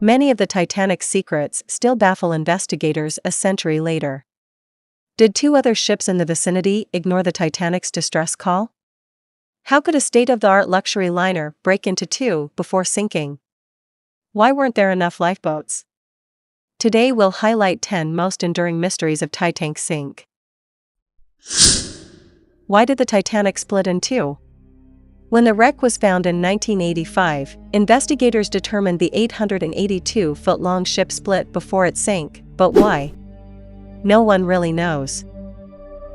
Many of the Titanic's secrets still baffle investigators a century later. Did two other ships in the vicinity ignore the Titanic's distress call? How could a state-of-the-art luxury liner break into two before sinking? Why weren't there enough lifeboats? Today we'll highlight 10 most enduring mysteries of Titanic's sink. Why did the Titanic split in two? When the wreck was found in 1985, investigators determined the 882-foot-long ship split before it sank, but why? No one really knows.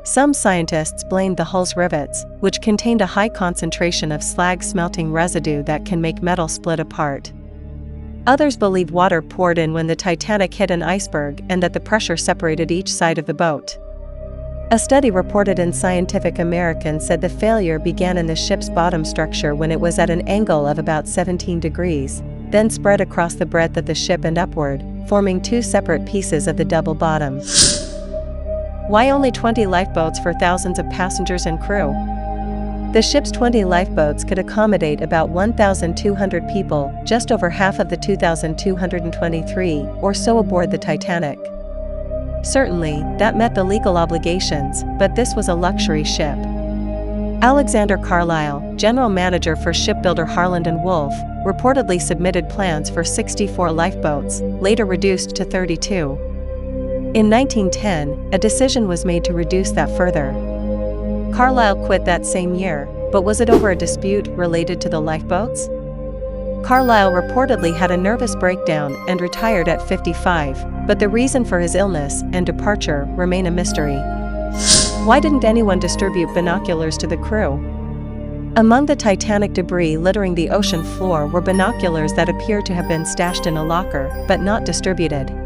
Some scientists blamed the hull's rivets, which contained a high concentration of slag-smelting residue that can make metal split apart. Others believe water poured in when the Titanic hit an iceberg and that the pressure separated each side of the boat. A study reported in Scientific American said the failure began in the ship's bottom structure when it was at an angle of about 17 degrees, then spread across the breadth of the ship and upward, forming two separate pieces of the double bottom. Why only 20 lifeboats for thousands of passengers and crew? The ship's 20 lifeboats could accommodate about 1,200 people, just over half of the 2,223 or so aboard the Titanic. Certainly, that met the legal obligations, but this was a luxury ship. Alexander Carlisle, general manager for shipbuilder Harland & Wolff, reportedly submitted plans for 64 lifeboats, later reduced to 32. In 1910, a decision was made to reduce that further. Carlisle quit that same year, but was it over a dispute related to the lifeboats? Carlisle reportedly had a nervous breakdown and retired at 55, but the reason for his illness and departure remain a mystery. Why didn't anyone distribute binoculars to the crew? Among the Titanic debris littering the ocean floor were binoculars that appear to have been stashed in a locker, but not distributed.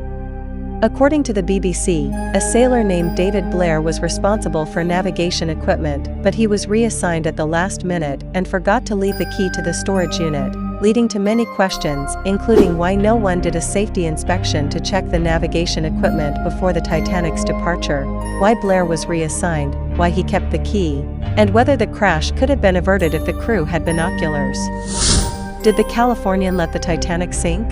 According to the BBC, a sailor named David Blair was responsible for navigation equipment, but he was reassigned at the last minute and forgot to leave the key to the storage unit, leading to many questions, including why no one did a safety inspection to check the navigation equipment before the Titanic's departure, why Blair was reassigned, why he kept the key, and whether the crash could have been averted if the crew had binoculars. Did the Californian let the Titanic sink?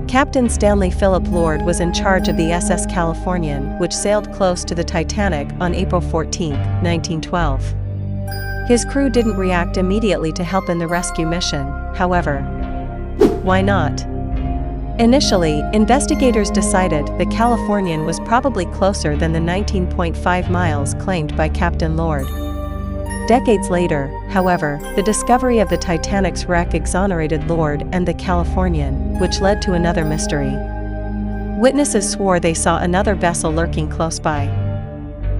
Captain Stanley Philip Lord was in charge of the SS Californian, which sailed close to the Titanic on April 14, 1912. His crew didn't react immediately to help in the rescue mission, however. Why not? Initially, investigators decided the Californian was probably closer than the 19.5 miles claimed by Captain Lord. Decades later, however, the discovery of the Titanic's wreck exonerated Lord and the Californian, which led to another mystery. Witnesses swore they saw another vessel lurking close by.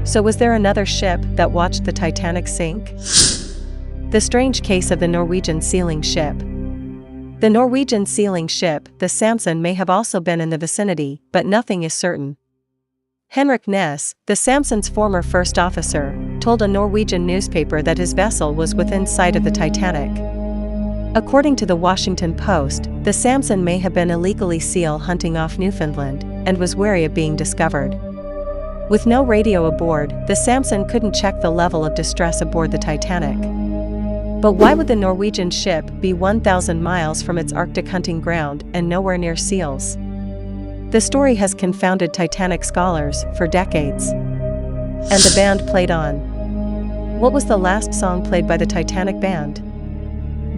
So was there another ship that watched the Titanic sink? The strange case of the Norwegian sealing ship. The Norwegian sealing ship, the Samson, may have also been in the vicinity, but nothing is certain. Henrik Næss, the Samson's former first officer, told a Norwegian newspaper that his vessel was within sight of the Titanic. According to the Washington Post, the Samson may have been illegally seal hunting off Newfoundland, and was wary of being discovered. With no radio aboard, the Samson couldn't check the level of distress aboard the Titanic. But why would the Norwegian ship be 1,000 miles from its Arctic hunting ground and nowhere near seals? The story has confounded Titanic scholars for decades. And the band played on. What was the last song played by the Titanic band?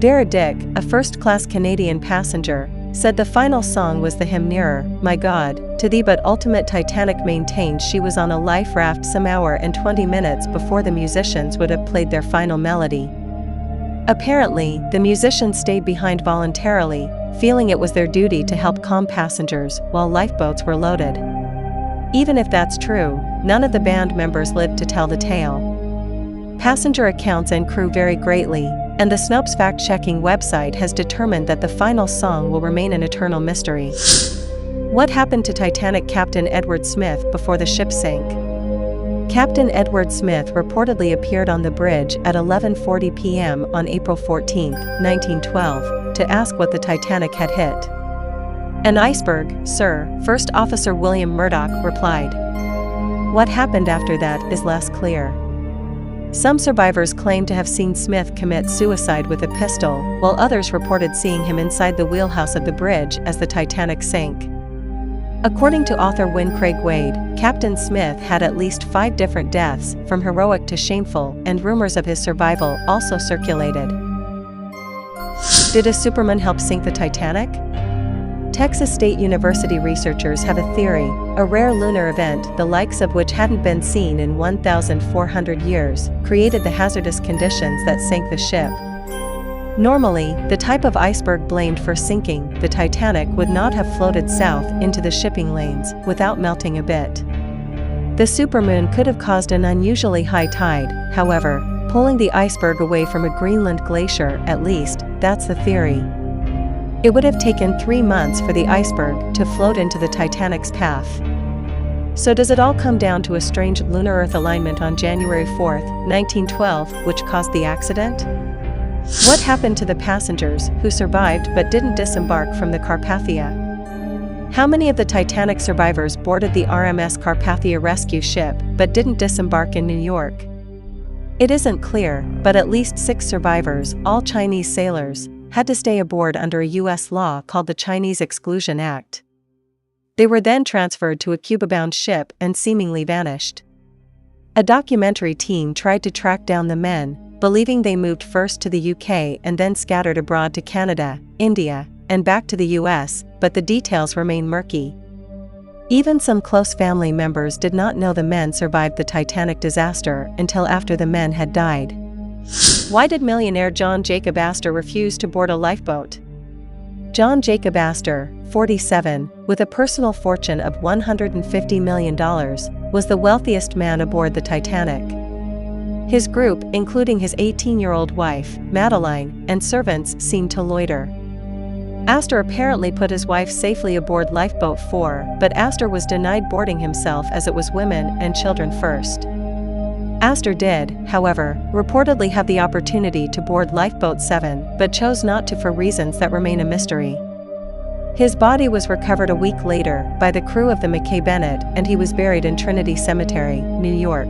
Dara Dick, a first-class Canadian passenger, said the final song was the hymn Nearer, My God, to Thee, but Ultimate Titanic maintained she was on a life raft some hour and 20 minutes before the musicians would have played their final melody. Apparently, the musicians stayed behind voluntarily, feeling it was their duty to help calm passengers while lifeboats were loaded. Even if that's true, none of the band members lived to tell the tale. Passenger accounts and crew vary greatly, and the Snopes fact-checking website has determined that the final song will remain an eternal mystery. What happened to Titanic Captain Edward Smith before the ship sank? Captain Edward Smith reportedly appeared on the bridge at 11:40 p.m. on April 14, 1912, to ask what the Titanic had hit. An iceberg, sir, First Officer William Murdoch replied. What happened after that is less clear. Some survivors claimed to have seen Smith commit suicide with a pistol, while others reported seeing him inside the wheelhouse of the bridge as the Titanic sank. According to author Wynne Craig Wade, Captain Smith had at least 5 different deaths, from heroic to shameful, and rumors of his survival also circulated. Did a Superman help sink the Titanic? Texas State University researchers have a theory, a rare lunar event the likes of which hadn't been seen in 1,400 years, created the hazardous conditions that sank the ship. Normally, the type of iceberg blamed for sinking the Titanic would not have floated south into the shipping lanes without melting a bit. The supermoon could have caused an unusually high tide, however, pulling the iceberg away from a Greenland glacier, at least, that's the theory. It would have taken 3 months for the iceberg to float into the Titanic's path. So does it all come down to a strange lunar-Earth alignment on January 4, 1912, which caused the accident? What happened to the passengers who survived but didn't disembark from the Carpathia? How many of the Titanic survivors boarded the RMS Carpathia rescue ship but didn't disembark in New York? It isn't clear, but at least 6 survivors, all Chinese sailors, had to stay aboard under a U.S. law called the Chinese Exclusion Act. They were then transferred to a Cuba-bound ship and seemingly vanished. A documentary team tried to track down the men, believing they moved first to the UK and then scattered abroad to Canada, India, and back to the US, but the details remain murky. Even some close family members did not know the men survived the Titanic disaster until after the men had died. Why did millionaire John Jacob Aster refuse to board a lifeboat? John Jacob Aster, 47, with a personal fortune of $150 million, was the wealthiest man aboard the Titanic. His group, including his 18-year-old wife, Madeline, and servants, seemed to loiter. Aster apparently put his wife safely aboard Lifeboat 4, but Aster was denied boarding himself as it was women and children first. Aster did, however, reportedly have the opportunity to board Lifeboat 7, but chose not to for reasons that remain a mystery. His body was recovered a week later by the crew of the McKay Bennett, and he was buried in Trinity Cemetery, New York.